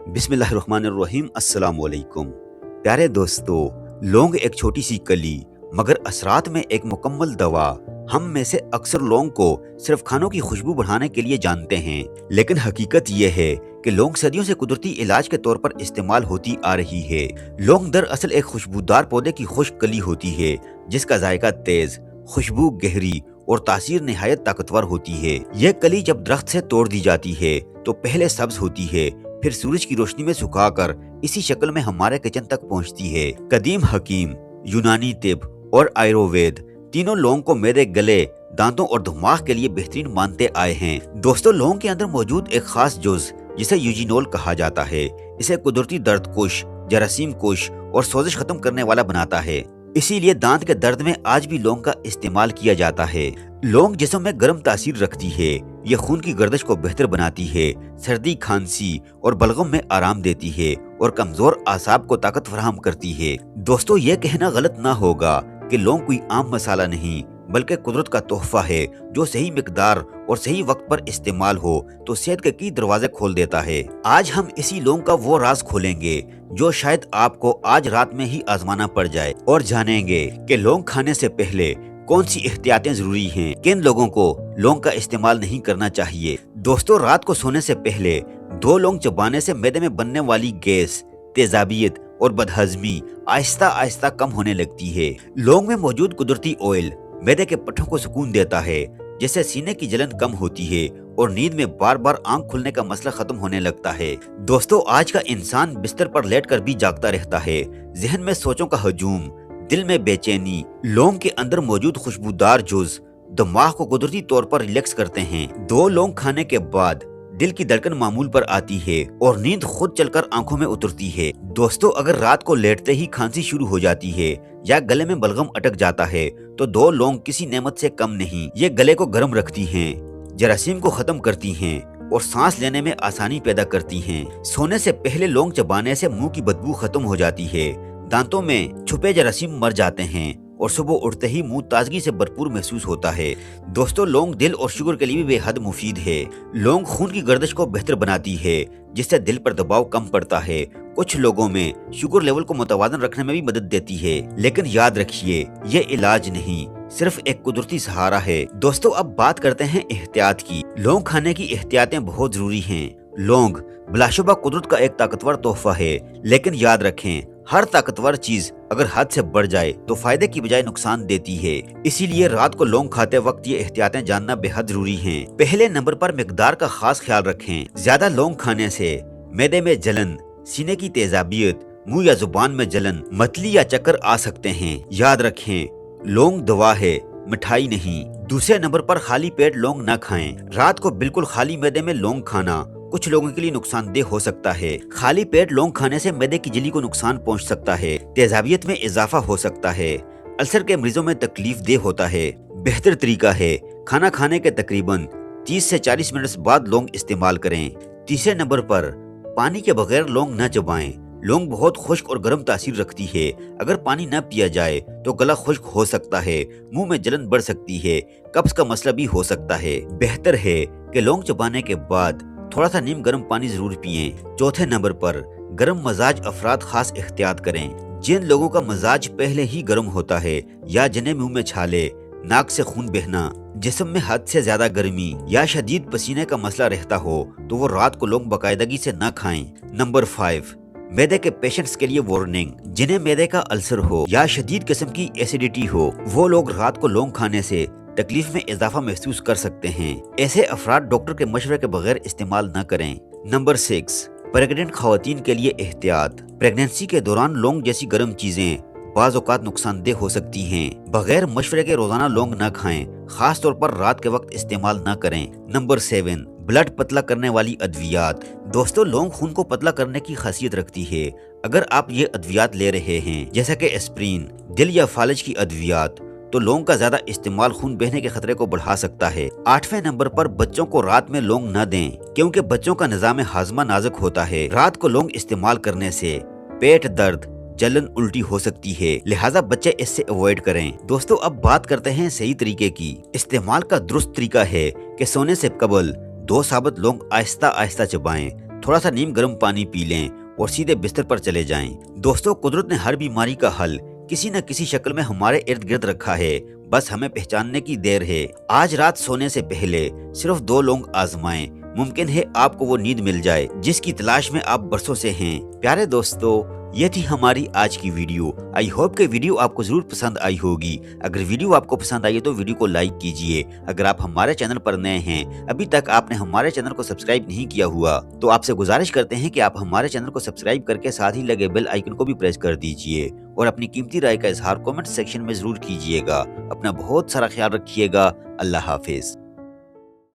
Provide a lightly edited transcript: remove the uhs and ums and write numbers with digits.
बिस्मिल्लाहिर्रहमानिर्रहीम। अस्सलाम वालेकुम। प्यारे दोस्तों, लौंग एक छोटी सी कली मगर असरात में एक मुकम्मल दवा। हम में से अक्सर लौंग को सिर्फ खानों की खुशबू बढ़ाने के लिए जानते हैं, लेकिन हकीकत यह है कि लौंग सदियों से कुदरती इलाज के तौर पर इस्तेमाल होती आ रही है। लौंग दरअसल एक खुशबूदार पौधे की खुश्क कली होती है जिसका जायका तेज, खुशबू गहरी और तासीर निहायत ताकतवर होती है। यह कली जब दरख्त से तोड़ दी जाती है तो पहले सब्ज होती है, फिर सूरज की रोशनी में सुखाकर इसी शक्ल में हमारे किचन तक पहुंचती है। कदीम हकीम, यूनानी तिब और आयुर्वेद तीनों लौंग को मेरे गले, दांतों और दिमाग के लिए बेहतरीन मानते आए हैं। दोस्तों, लौंग के अंदर मौजूद एक खास जुज जिसे यूजिनोल कहा जाता है, इसे कुदरती दर्द कुश, जरासीम कुश और सोजिश खत्म करने वाला बनाता है। इसीलिए दांत के दर्द में आज भी लौंग का इस्तेमाल किया जाता है। लौंग जिस्म में गर्म तासीर रखती है। ये खून की गर्दिश को बेहतर बनाती है, सर्दी, खांसी और बलगम में आराम देती है और कमजोर आसाब को ताकत फराहम करती है। दोस्तों, ये कहना गलत ना होगा कि लौंग कोई आम मसाला नहीं बल्कि कुदरत का तोहफा है जो सही मिकदार और सही वक्त पर इस्तेमाल हो तो सेहत के कई दरवाजे खोल देता है। आज हम इसी लौंग का वो राज खोलेंगे जो शायद आपको आज रात में ही आजमाना पड़ जाए, और जानेंगे कि लौंग खाने से पहले कौन सी एहतियातें जरूरी हैं, किन लोगों को लौंग का इस्तेमाल नहीं करना चाहिए। दोस्तों, रात को सोने से पहले 2 लौंग चबाने से मैदे में बनने वाली गैस, तेजाबियत और बदहजमी आहिस्ता आहिस्ता कम होने लगती है। लौंग में मौजूद कुदरती ऑयल मैदे के पट्टों को सुकून देता है, जिससे सीने की जलन कम होती है और नींद में बार बार आंख खुलने का मसला खत्म होने लगता है। दोस्तों, आज का इंसान बिस्तर पर लेटकर भी जागता रहता है, जहन में सोचों का हजूम, दिल में बेचैनी। लौंग के अंदर मौजूद खुशबूदार जुज दिमाग को कुदरती तौर पर रिलैक्स करते हैं। 2 लौंग खाने के बाद दिल की धड़कन मामूल पर आती है और नींद खुद चलकर आंखों में उतरती है। दोस्तों, अगर रात को लेटते ही खांसी शुरू हो जाती है या गले में बलगम अटक जाता है तो 2 लौंग किसी नेमत से कम नहीं। ये गले को गर्म रखती हैं, जरासीम को खत्म करती हैं और सांस लेने में आसानी पैदा करती हैं। सोने से पहले लौंग चबाने से मुंह की बदबू खत्म हो जाती है, दांतों में छुपे जरासीम मर जाते हैं और सुबह उठते ही मुंह ताजगी से भरपूर महसूस होता है। दोस्तों, लौंग दिल और शुगर के लिए भी बेहद मुफीद है। लौंग खून की गर्दिश को बेहतर बनाती है जिससे दिल पर दबाव कम पड़ता है। कुछ लोगों में शुगर लेवल को मुतवाजन रखने में भी मदद देती है, लेकिन याद रखिए ये इलाज नहीं, सिर्फ एक कुदरती सहारा है। दोस्तों, अब बात करते हैं एहतियात की। लौंग खाने की एहतियातें बहुत जरूरी हैं। लौंग बिलाशुबा कुदरत का एक ताकतवर तोहफा है, लेकिन याद रखें हर ताकतवर चीज अगर हद से बढ़ जाए तो फायदे की बजाय नुकसान देती है। इसीलिए रात को लौंग खाते वक्त ये एहतियातें जानना बेहद जरूरी हैं। पहले नंबर पर मिकदार का खास ख्याल रखें। ज्यादा लौंग खाने से मैदे में जलन, सीने की तेजाबियत, मुंह या जुबान में जलन, मतली या चक्कर आ सकते हैं। याद रखें लौंग दवा है, मिठाई नहीं। दूसरे नंबर पर खाली पेट लौंग न खाएं। रात को बिल्कुल खाली मैदे में लौंग खाना कुछ लोगों के लिए नुकसानदेह हो सकता है। खाली पेट लौंग खाने से मैदे की झिल्ली को नुकसान पहुंच सकता है, तेजाबियत में इजाफा हो सकता है, अल्सर के मरीजों में तकलीफ देह होता है। बेहतर तरीका है खाना खाने के तकरीबन 30 से 40 मिनट बाद लौंग इस्तेमाल करें। तीसरे नंबर पर पानी के बगैर लौंग न चबाएं। लौंग बहुत खुश्क और गर्म तासीर रखती है। अगर पानी न पिया जाए तो गला खुश्क हो सकता है, मुंह में जलन बढ़ सकती है, कब्ज का मसला भी हो सकता है। बेहतर है कि लौंग चबाने के बाद थोड़ा सा नीम गर्म पानी जरूर पिएं। चौथे नंबर पर गर्म मजाज अफराद खास एहतियात करें। जिन लोगों का मजाज पहले ही गर्म होता है या जिन्हें मुंह में छाले, नाक से खून बहना, जिस्म में हद से ज्यादा गर्मी या शदीद पसीने का मसला रहता हो तो वो रात को लौंग बाकायदगी से न खाएं। नंबर 5, मैदे के पेशेंट्स के लिए वार्निंग। जिन्हें मैदे का अल्सर हो या शदीद किस्म की एसिडिटी हो वो लोग रात को लौंग खाने से तकलीफ में इजाफा महसूस कर सकते हैं। ऐसे अफराद डॉक्टर के मशवरे के बगैर इस्तेमाल न करें। नंबर 6, प्रेग्नेंट खवातीन के लिए एहतियात। प्रेगनेंसी के दौरान लौंग जैसी गर्म चीजें बाज़ औक़ात नुकसानदेह हो सकती हैं। बगैर मशवरे के रोजाना लौंग न खाएं, खास तौर पर रात के वक्त इस्तेमाल न करें। नंबर 7, ब्लड पतला करने वाली अद्वियात। दोस्तों, लौंग खून को पतला करने की खासियत रखती है। अगर आप ये अद्वियात ले रहे हैं जैसे कि एस्प्रिन, दिल या फालज की अद्वियात, तो लौंग का ज्यादा इस्तेमाल खून बहने के खतरे को बढ़ा सकता है। 8वें नंबर पर बच्चों को रात में लौंग न दें, क्योंकि बच्चों का निजाम हाजमा नाजुक होता है। रात को लौंग इस्तेमाल करने से पेट दर्द, जलन, उल्टी हो सकती है, लिहाजा बच्चे इससे अवॉइड करें। दोस्तों, अब बात करते हैं सही तरीके की। इस्तेमाल का दुरुस्त तरीका है कि सोने से कबल 2 साबुत लौंग आहिस्ता आहिस्ता चबाएं थोड़ा सा नीम गर्म पानी पी लें और सीधे बिस्तर पर चले जाएं। दोस्तों, कुदरत ने हर बीमारी का हल किसी न किसी शक्ल में हमारे इर्द गिर्द रखा है, बस हमें पहचानने की देर है। आज रात सोने से पहले सिर्फ 2 लौंग आजमाएं, मुमकिन है आपको वो नींद मिल जाए जिसकी तलाश में आप बरसों से हैं। प्यारे दोस्तों, ये थी हमारी आज की वीडियो। आई होप कि वीडियो आपको जरूर पसंद आई होगी। अगर वीडियो आपको पसंद आई है तो वीडियो को लाइक कीजिए। अगर आप हमारे चैनल पर नए हैं, अभी तक आपने हमारे चैनल को सब्सक्राइब नहीं किया हुआ, तो आपसे गुजारिश करते हैं कि आप हमारे चैनल को सब्सक्राइब करके साथ ही लगे बेल आइकन को भी प्रेस कर दीजिए और अपनी कीमती राय का इजहार कमेंट सेक्शन में जरूर कीजिएगा। अपना बहुत सारा ख्याल रखिएगा। अल्लाह हाफिज।